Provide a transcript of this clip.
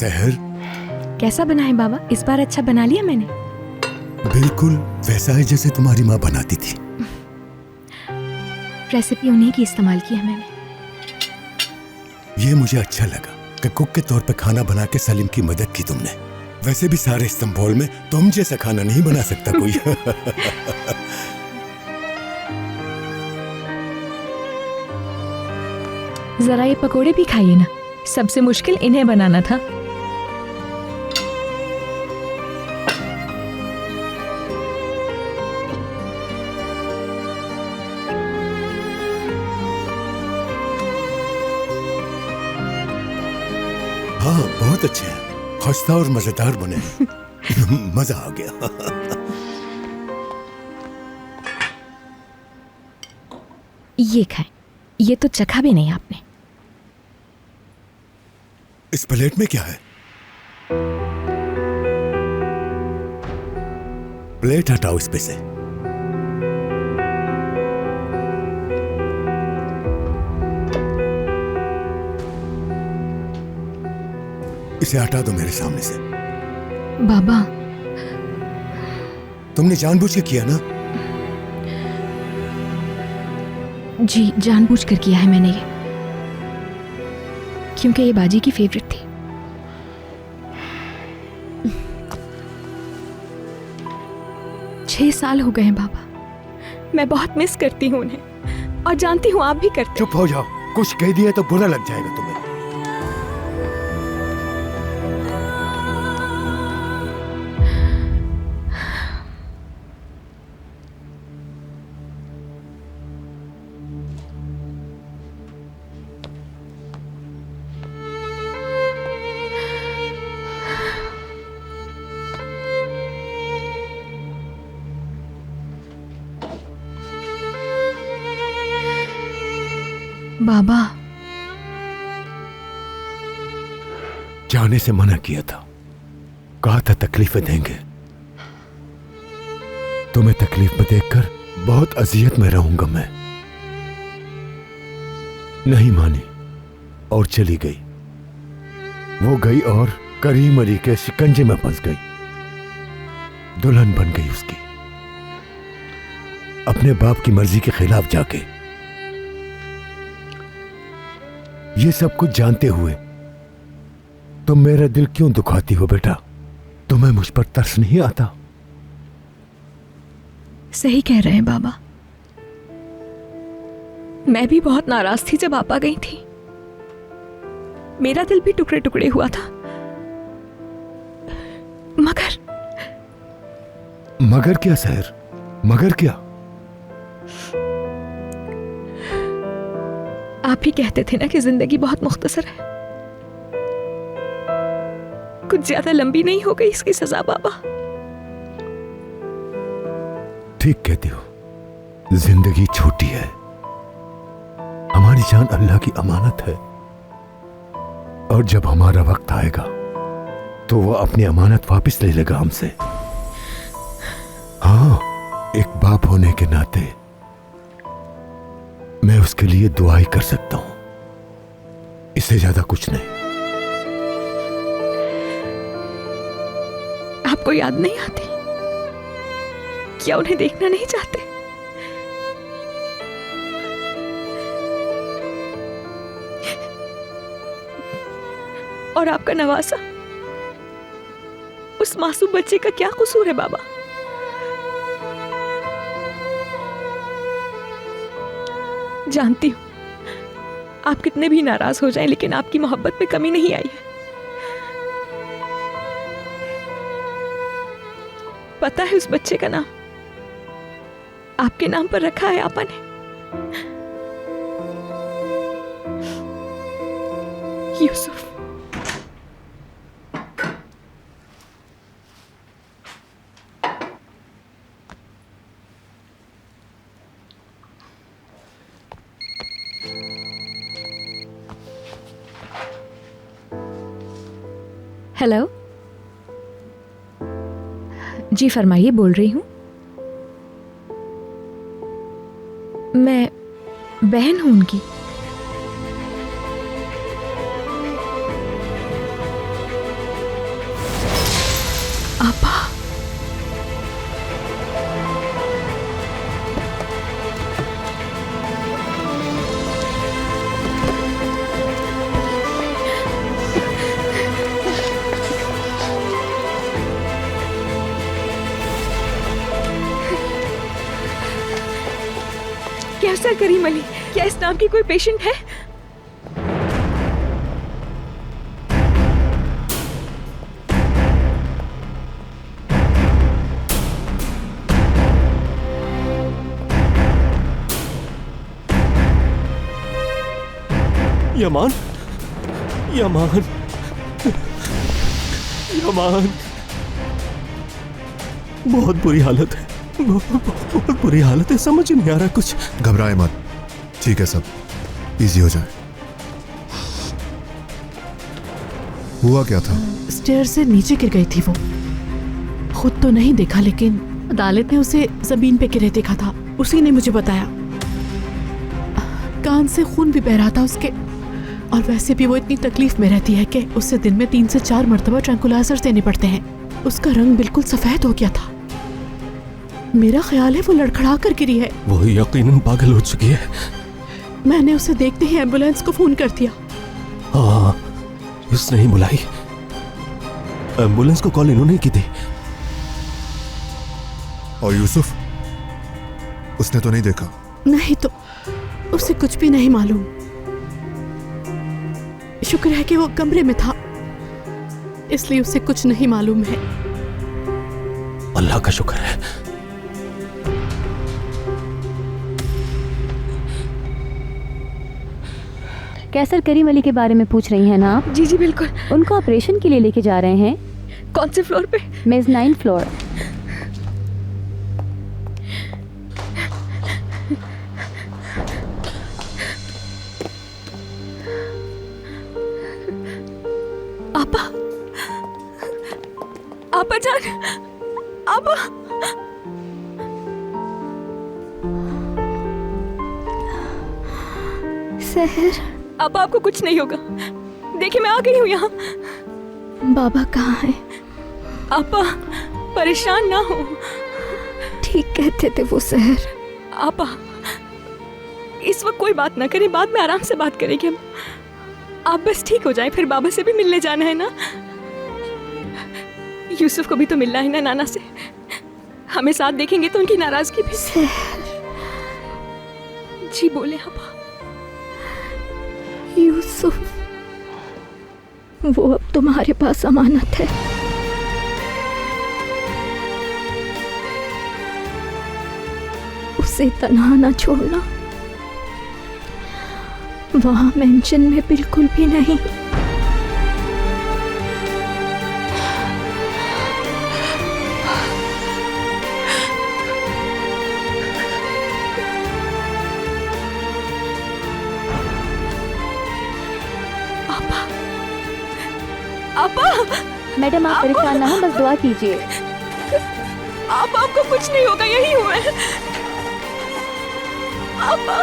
सहर, कैसा बना है बाबा? इस बार अच्छा बना लिया मैंने? बिल्कुल वैसा है जैसे तुम्हारी माँ बनाती थी। रेसिपी उन्हीं की इस्तेमाल की है मैंने। ये मुझे अच्छा लगा कि कुक के तौर पे खाना बना के सलीम की मदद की तुमने। वैसे भी सारे इस्तांबुल में तुम जैसा खाना नहीं बना सकता कोई। जरा ये पकोड़े भी खाइए ना, सबसे मुश्किल इन्हें बनाना था। हाँ बहुत अच्छे हैं, खस्ता और मजेदार बने हैं। मजा आ गया। ये खाएं, ये तो चखा भी नहीं आपने। इस प्लेट में क्या है? प्लेट हटाओ इस पे से। इसे हटा दो मेरे सामने से। बाबा, तुमने जानबूझ के किया ना? जी जानबूझकर किया है मैंने ये, क्योंकि ये बाजी की फेवरेट थी। छह साल हो गए हैं बाबा, मैं बहुत मिस करती हूँ उन्हें, और जानती हूँ आप भी करते। चुप हो जाओ, कुछ कह दिया तो बुरा लग जाएगा तुम्हें। बाबा, जाने से मना किया था, कहा था तकलीफें देंगे। तुम्हें तकलीफ में देखकर बहुत अजियत में रहूंगा मैं। नहीं मानी और चली गई। वो गई और करीम अली के शिकंजे में फंस गई, दुल्हन बन गई उसकी, अपने बाप की मर्जी के खिलाफ जाके। ये सब कुछ जानते हुए तुम मेरा दिल क्यों दुखाती हो बेटा? तुम्हें मुझ पर तरस नहीं आता? सही कह रहे हैं बाबा, मैं भी बहुत नाराज थी जब आप आ गई थी। मेरा दिल भी टुकड़े टुकड़े हुआ था। मगर क्या सहर, मगर क्या? आप ही कहते थे ना कि जिंदगी बहुत मुख्तसर है, कुछ ज्यादा लंबी नहीं हो गई इसकी सजा बाबा। ठीक कहती हो, जिंदगी छोटी है, हमारी जान अल्लाह की अमानत है, और जब हमारा वक्त आएगा तो वो अपनी अमानत वापस ले लेगा हमसे। हाँ, एक बाप होने के नाते मैं उसके लिए दुआ ही कर सकता हूं, इससे ज्यादा कुछ नहीं। आपको याद नहीं आती? क्या उन्हें देखना नहीं चाहते? और आपका नवासा, उस मासूम बच्चे का क्या कसूर है बाबा? जानती हूं आप कितने भी नाराज हो जाएं, लेकिन आपकी मोहब्बत में कमी नहीं आई है। पता है उस बच्चे का नाम आपके नाम पर रखा है आपा ने। यूसुफ। हेलो जी, फरमाइए, बोल रही हूं। मैं बहन हूं उनकी। कैसर करीम अली, क्या इस नाम की कोई पेशेंट है? यमान, यमान, यमान, बहुत बुरी हालत है, बहुत बुरी हालत है, समझ नहीं आ रहा कुछ। घबराए मत, ठीक है, सब इजी हो जाए। हुआ क्या था? स्टेयर से नीचे गिर गई थी वो। खुद तो नहीं देखा, लेकिन अदालत ने उसे जमीन पे गिरे देखा था। उसी ने मुझे बताया। कान से खून भी बह रहा था उसके, और वैसे भी वो इतनी तकलीफ में रहती है कि उसे दिन में 3 से 4 मरतबा ट्रैंकुलाइजर्स देने पड़ते हैं। उसका रंग बिल्कुल सफेद हो गया था। मेरा ख्याल है वो लड़खड़ा कर गिरी है। वो यकीनन पागल हो चुकी है। मैंने उसे देखते ही एम्बुलेंस को फोन कर दिया। हाँ, उसने ही बुलाई। एम्बुलेंस को कॉल इन्होंने की थी। और यूसुफ, उसने तो नहीं देखा? नहीं तो उसे कुछ भी नहीं मालूम। शुक्र है कि वो कमरे में था, इसलिए उसे कुछ नहीं मालूम है। अल्लाह का शुक्र है। कैसर करीम अली के बारे में पूछ रही हैं ना आप? जी जी बिल्कुल। उनको ऑपरेशन के लिए लेके जा रहे हैं। कौन से फ्लोर पे? मेज़नाइन फ्लोर। आपा, आपा जान, आपा। सहर, आपा आपको कुछ नहीं होगा। देखिए मैं आ गई हूँ यहाँ। बाबा कहाँ है? आपा परेशान ना हो। ठीक कहते थे वो सहर। आपा इस वक्त कोई बात ना करें, बाद में आराम से बात करेंगे हम। आप बस ठीक हो जाएं, फिर बाबा से भी मिलने जाना है ना। यूसुफ को भी तो मिलना है ना नाना से। हमें साथ देखेंगे तो उनकी नाराजगी भी। जी बोले आपा। यूसुफ, वो अब तुम्हारे पास अमानत है। उसे तन्हा ना छोड़ना, वहां मेंशन में बिल्कुल भी नहीं। आपा, मैडम आप परेशान ना हो, बस दुआ कीजिए। आपको कुछ नहीं होगा, यही हुआ है। आपा,